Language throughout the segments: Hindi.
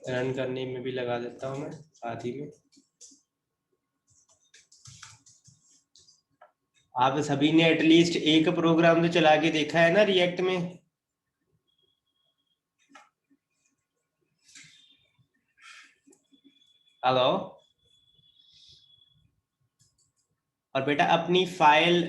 रन करने में भी लगा देता हूँ मैं साथ ही में। आप सभी ने एटलीस्ट एक प्रोग्राम तो चला के देखा है ना रिएक्ट में? हेलो। और बेटा अपनी फाइल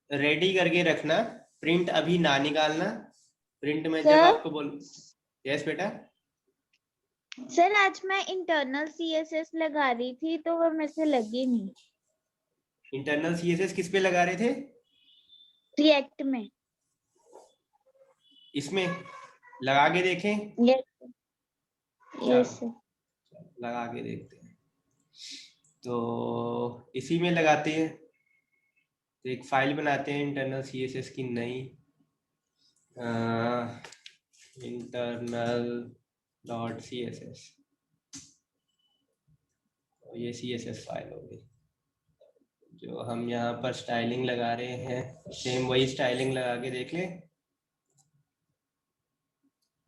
रेडी करके रखना, प्रिंट अभी ना निकालना। प्रिंट में जब सर आपको बोल। यस बेटा। सर आज मैं इंटरनल सीएसएस लगा रही थी तो वो मेरे से लगी नहीं। इंटरनल सीएसएस किस पे लगा रहे थे? रिएक्ट में। इसमें लगा के देखें। यस यस चलो लगा के देखते हैं। तो इसी में लगाते हैं। तो एक फाइल बनाते हैं इंटरनल सीएसएस की नई, internal dot C S S. ये सी एस एस फाइल हो गई। जो हम यहाँ पर स्टाइलिंग लगा रहे हैं सेम वही स्टाइलिंग लगा के देख लें।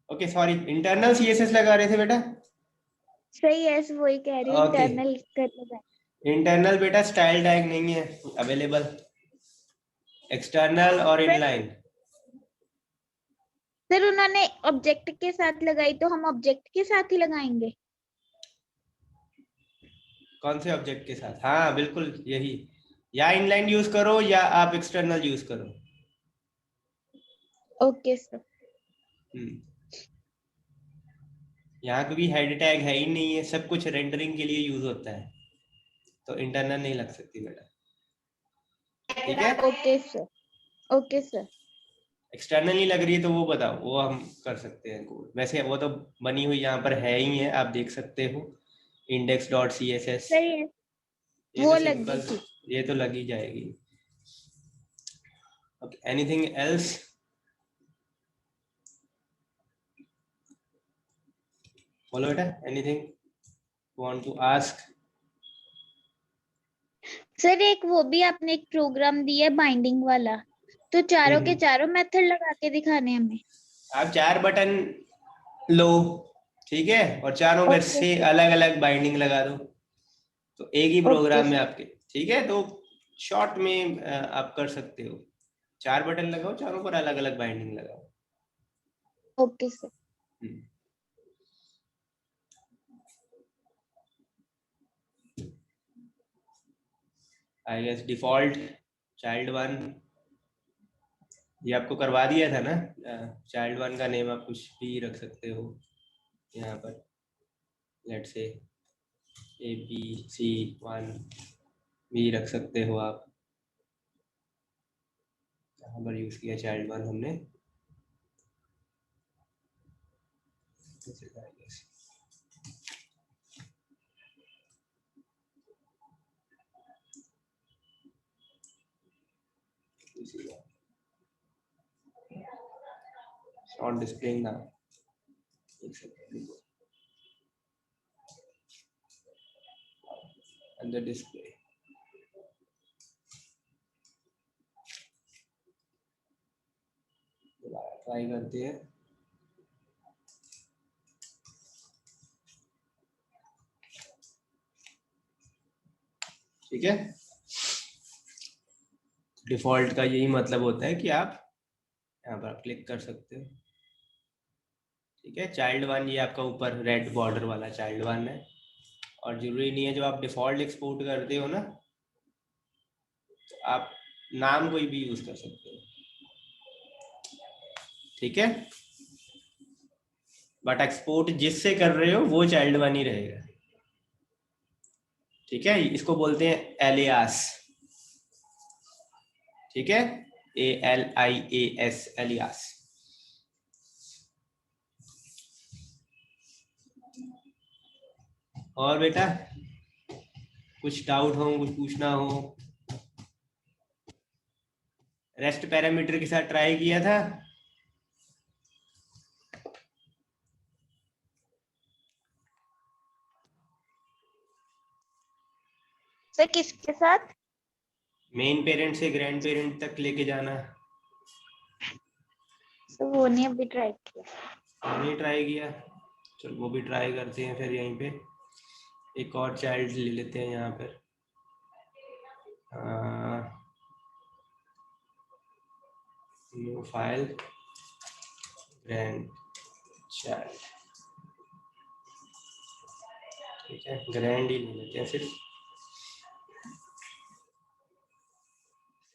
Okay sorry, internal C S S लगा रहे थे बेटा। सही है, वही कह रही हूँ ओके, इंटरनल कर लगा। इंटरनल बेटा स्टाइल टैग नहीं है अवेलेबल, एक्सटर्नल और इनलाइन। सर उन्होंने ऑब्जेक्ट के साथ लगाई तो हम ऑब्जेक्ट के साथ ही लगाएंगे। कौन से ऑब्जेक्ट के साथ? हाँ बिल्कुल यही, या इनलाइन यूज करो या आप एक्सटर्नल यूज करो। Okay sir. यहाँ क्योंकि हेड टैग है ही नहीं है, सब कुछ रेंडरिंग के लिए यूज होता है, तो इंटरनल नहीं लग सकती बेटा। ठीक है, okay sir. Okay sir. External नहीं लग रही है तो वो बताओ, वो हम कर सकते हैं कोड। वैसे वो तो बनी हुई यहाँ पर है ही है, आप देख सकते हो index dot C S S. सही है, ये वो तो लग गई सिंपल, थी। ये तो लग ही जाएगी। Okay, anything else? बोलो बेटा, anything want to ask? Sir एक वो भी आपने एक प्रोग्राम दिया है बाइंडिंग वाला, तो चारों के चारों मेथड लगा के दिखाने हमें। आप 4 बटन लो, ठीक है, और चारों में ओके से सर। अलग अलग बाइंडिंग लगा दो, तो एक ही ओके प्रोग्राम में सर। आपके। ठीक है, तो शॉर्ट में आप कर सकते हो, 4 बटन लगाओ, चारों पर अलग अलग बाइंडिंग लगाओ। Okay sir. I guess default child one ये आपको करवा दिया था ना। चाइल्ड वन का नेम आप कुछ भी रख सकते हो यहाँ पर, let's say A B C one भी रख सकते हो आप। यहाँ पर यूज किया चाइल्ड वन हमने। on displaying now. And the display. Try करते हैं। ठीक है, डिफॉल्ट का यही मतलब होता है कि आप यहाँ पर क्लिक कर सकते हो। ठीक है, चाइल्ड वन ये आपका ऊपर रेड बॉर्डर वाला चाइल्ड वन है, और जरूरी नहीं है जब आप डिफॉल्ट एक्सपोर्ट करते हो ना, तो आप नाम कोई भी यूज कर सकते हो। ठीक है, बट एक्सपोर्ट जिससे कर रहे हो वो चाइल्ड वन ही रहेगा। ठीक है, इसको बोलते हैं एलियास। ठीक है, ALIAS एलियास। और बेटा कुछ डाउट हो, कुछ पूछना हो? रेस्ट पैरामीटर के साथ ट्राई किया था? सर किसके साथ? मेन पेरेंट से ग्रैंड पेरेंट तक लेके जाना। सर वो नहीं अभी ट्राई किया। नहीं ट्राई किया? चलो वो भी ट्राई करते हैं। फिर यहीं पे एक और चाइल्ड ले लेते हैं यहाँ पर। New file grand child. ठीक है, ग्रैंड ही ले लेते हैं सिर्फ।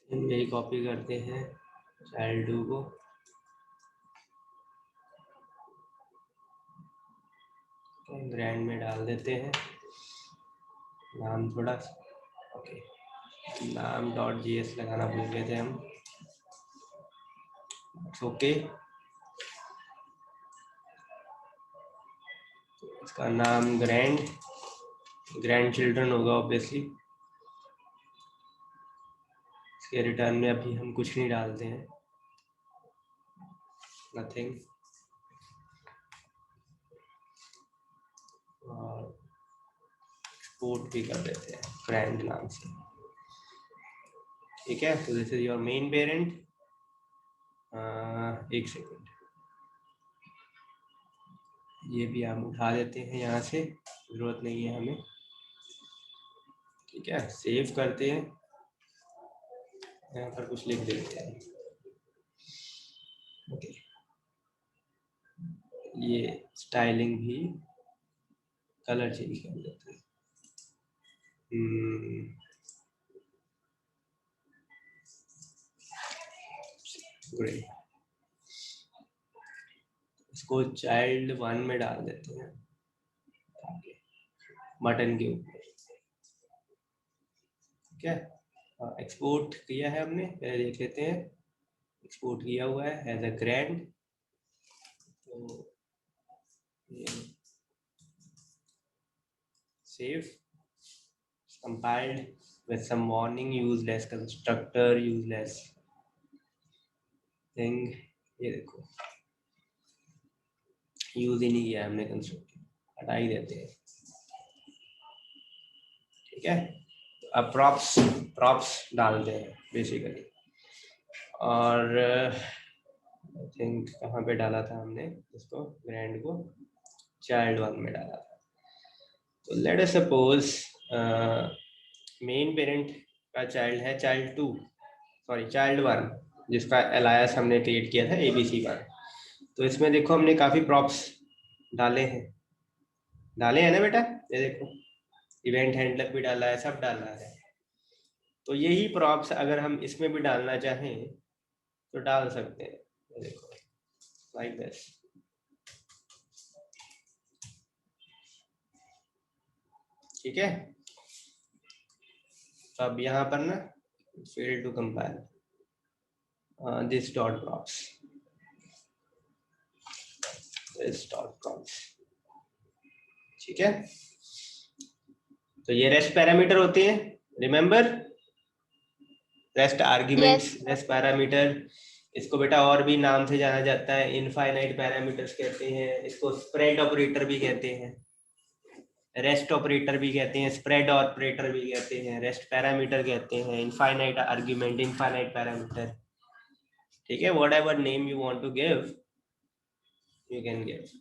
यही कॉपी करते हैं चाइल्ड 2 को। ग्रैंड में डाल देते हैं नाम थोड़ा। ओके, नाम .js लगाना भूल गए थे हम। ओके, इसका नाम ग्रैंड चिल्ड्रन होगा ऑब्वियसली। इसके रिटर्न में अभी हम कुछ नहीं डालते हैं, नथिंग। और एक्सपोर्ट भी कर देते हैं ग्रैंड नाम से। ठीक है, तो this is your main parent. एक सेकेंड, ये भी हम उठा देते हैं यहाँ से, जरूरत नहीं है हमें। ठीक है, सेव करते हैं। यहाँ पर कुछ लिख देते हैं। ओके, ये स्टाइलिंग भी कलर चेंज कर देते हैं। ग्रेट, इसको चाइल्ड 1 में डाल देते हैं बटन के ऊपर। ठीक है, एक्सपोर्ट किया है हमने, पहले देख लेते हैं। एक्सपोर्ट किया हुआ है एज अ ग्रैंड। तो save, compiled with some warning, useless constructor, useless thing। ये देखो, यूज ही नहीं किया हमने कंस्ट्रक्टर, हटा ही देते हैं। ठीक है, अब प्रॉप्स डालते हैं बेसिकली। और आई थिंक कहाँ पे डाला था हमने इसको, ग्रैंड को चाइल्ड 1 में डाला था। तो let us suppose main parent का चाइल्ड है चाइल्ड 1, जिसका एलायस हमने क्रिएट किया था ABC1। तो इसमें देखो हमने काफी प्रॉप्स डाले हैं ना बेटा, ये देखो इवेंट हैंडलर भी डाला है, सब डाला है। तो यही प्रॉप्स अगर हम इसमें भी डालना चाहें तो डाल सकते हैं। ये देखो लाइक दिस। ठीक है, तो अब यहाँ पर ना fail to compile this dot props, ठीक है। तो ये रेस्ट पैरामीटर होते हैं, remember, rest arguments, rest parameter. इसको बेटा और भी नाम से जाना जाता है, इनफाइनाइट पैरामीटर्स कहते हैं, इसको स्प्रेड ऑपरेटर भी कहते हैं, रेस्ट ऑपरेटर भी कहते हैं, स्प्रेड ऑपरेटर भी कहते हैं, रेस्ट पैरामीटर कहते हैं, इनफाइनाइट आर्ग्यूमेंट, इनफाइनाइट पैरामीटर। ठीक है, whatever name you want to give you can give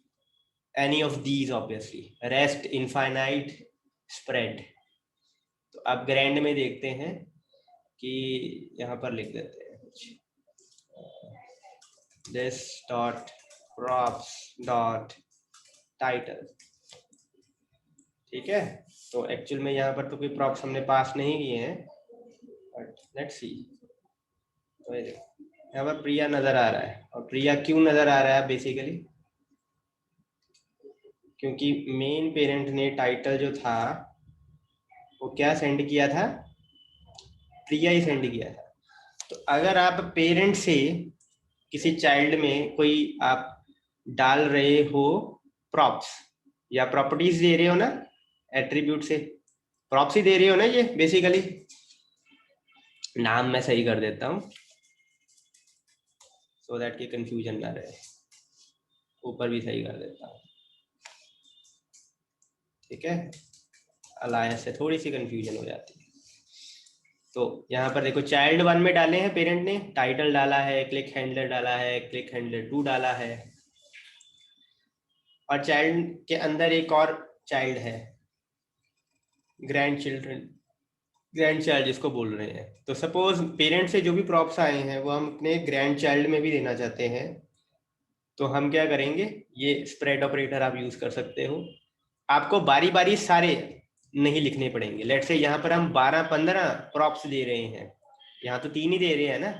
any of these obviously, rest, infinite, spread। तो अब ग्रैंड में देखते हैं कि यहाँ पर लिख देते हैं कुछ, this dot props dot title। ठीक है, तो एक्चुअल में यहाँ पर तो कोई प्रॉप्स हमने पास नहीं किए हैं, बट लेट्स सी। तो ये देखो यहाँ पर प्रिया नजर आ रहा है, और प्रिया क्यों नजर आ रहा है बेसिकली, क्योंकि मेन पेरेंट ने टाइटल जो था वो क्या सेंड किया था, प्रिया ही सेंड किया था। तो अगर आप पेरेंट से किसी चाइल्ड में कोई आप डाल रहे हो प्रॉप्स या प्रॉपर्टीज दे रहे हो ना, एट्रीब्यूट से प्रॉप्स ही दे रहे हो ना, ये बेसिकली। नाम मैं सही कर देता हूँ सो दैट कि कंफ्यूजन ना रहे, ऊपर भी सही कर देता हूँ। ठीक है, अलायंस से थोड़ी सी कंफ्यूजन हो जाती है। तो यहाँ पर देखो चाइल्ड 1 में डाले हैं पेरेंट ने, टाइटल डाला है, क्लिक हैंडलर डाला है, क्लिक हैंडलर 2 डाला है। और चाइल्ड के अंदर एक और चाइल्ड है, ग्रैंड चाइल्ड जिसको बोल रहे हैं। तो सपोज पेरेंट से जो भी प्रॉप्स आए हैं वो हम अपने ग्रैंड चाइल्ड में भी देना चाहते हैं, तो हम क्या करेंगे, ये स्प्रेड ऑपरेटर आप यूज कर सकते हो। आपको बारी बारी सारे नहीं लिखने पड़ेंगे। लेट्स से यहाँ पर हम 12-15 प्रॉप्स दे रहे हैं, यहाँ तो 3 ही दे रहे हैं ना,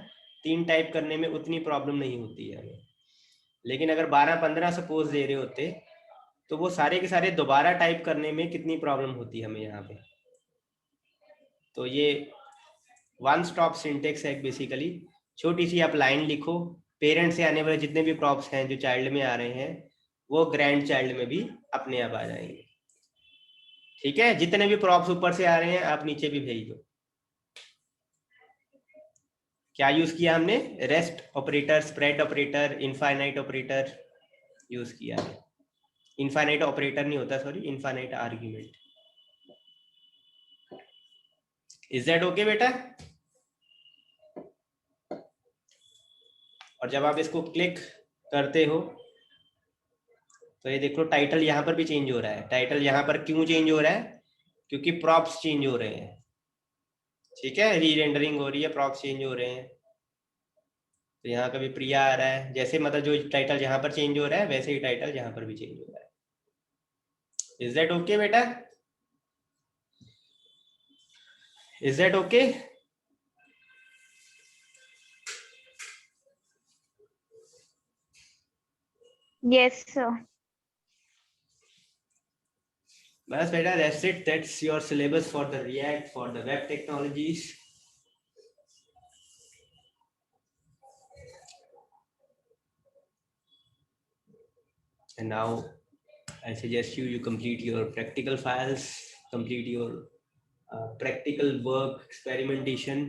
3 टाइप करने में उतनी प्रॉब्लम नहीं होती है हमें। लेकिन अगर 12-15 सपोज दे रहे होते तो वो सारे के सारे दोबारा टाइप करने में कितनी प्रॉब्लम होती है हमें यहाँ पे। तो ये वन स्टॉप सिंटेक्स है बेसिकली। छोटी सी आप लाइन लिखो, पेरेंट से आने वाले जितने भी प्रॉप्स हैं जो चाइल्ड में आ रहे हैं वो ग्रैंड चाइल्ड में भी अपने आप आ जाएंगे। ठीक है, जितने भी प्रॉप्स ऊपर से आ रहे हैं आप नीचे भी भेज दो। क्या यूज किया हमने, rest operator, spread operator, infinite operator use किया है। इनफाइनाइट ऑपरेटर नहीं होता, sorry, infinite argument. Is that okay बेटा? और जब आप इसको क्लिक करते हो तो ये देखो टाइटल यहाँ पर भी चेंज हो रहा है। टाइटल यहाँ पर क्यों चेंज हो रहा है? क्योंकि प्रॉप्स चेंज हो रहे हैं। ठीक है, री रेंडरिंग हो रही है, प्रॉप्स चेंज हो रहे हैं। तो यहाँ कभी प्रिया आ रहा है, जैसे मतलब जो टाइटल यहाँ पर चेंज हो रहा है वैसे ही टाइटल यहाँ पर भी चेंज हो रहा है। इज दैट ओके बेटा? Is that okay? Yes, sir. बस बेटा, that's it. That's your syllabus for the React, for the web technologies. And now I suggest you complete your practical files, complete your practical work, experimentation.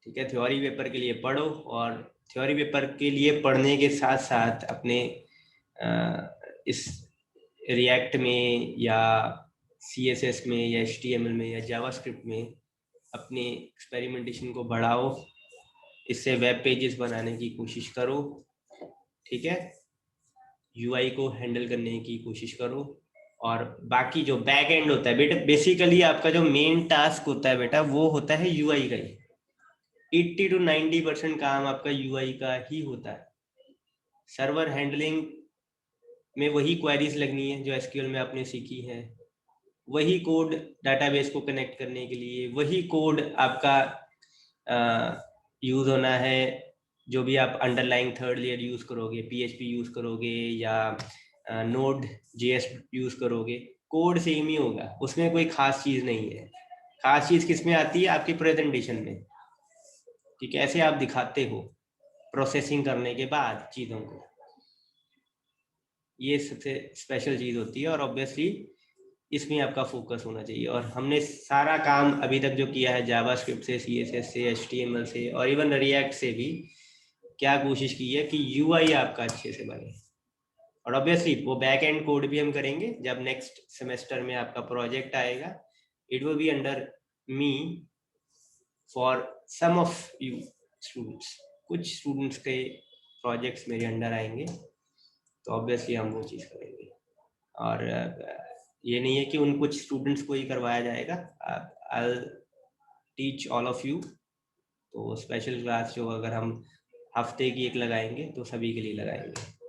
ठीक है, थ्योरी पेपर के लिए पढ़ो, और थ्योरी पेपर के लिए पढ़ने के साथ साथ अपने इस रिएक्ट में या CSS में या HTML में या जावास्क्रिप्ट में अपने एक्सपेरिमेंटेशन को बढ़ाओ। इससे वेब पेजेस बनाने की कोशिश करो। ठीक है, UI को हैंडल करने की कोशिश करो। और बाकी जो बैक एंड होता है बेटा, बेसिकली आपका जो मेन टास्क होता है बेटा वो होता है UI का ही। 80 to 90% काम आपका UI का ही होता है। सर्वर हैंडलिंग में वही क्वेरीज लगनी है जो SQL में आपने सीखी है, वही कोड डाटाबेस को कनेक्ट करने के लिए, वही कोड आपका यूज होना है। जो भी आप अंडरलाइंग थर्ड लेयर यूज करोगे, PHP यूज करोगे या Node.js यूज करोगे, कोड सेम ही होगा, उसमें कोई खास चीज नहीं है। खास चीज किस में आती है? आपके प्रेजेंटेशन में। ठीक है, ऐसे आप दिखाते हो प्रोसेसिंग करने के बाद चीजों को, ये सबसे स्पेशल चीज होती है। और ऑब्वियसली इसमें आपका फोकस होना चाहिए। और हमने सारा काम अभी तक जो किया है जावास्क्रिप्ट से, CSS से, HTML से और इवन रिएक्ट से भी क्या कोशिश की है कि UI आपका अच्छे से बने। और ऑब्वियसली वो बैक एंड कोड भी हम करेंगे जब नेक्स्ट सेमेस्टर में आपका प्रोजेक्ट आएगा। It will be under me for some of you students. कुछ स्टूडेंट्स के प्रोजेक्ट्स मेरे अंडर आएंगे, तो ऑब्वियसली हम वो चीज़ करेंगे। और ये नहीं है कि उन कुछ स्टूडेंट्स को ही करवाया जाएगा, I teach all of you. तो स्पेशल क्लास जो अगर हम हफ्ते की एक लगाएंगे तो सभी के लिए लगाएंगे।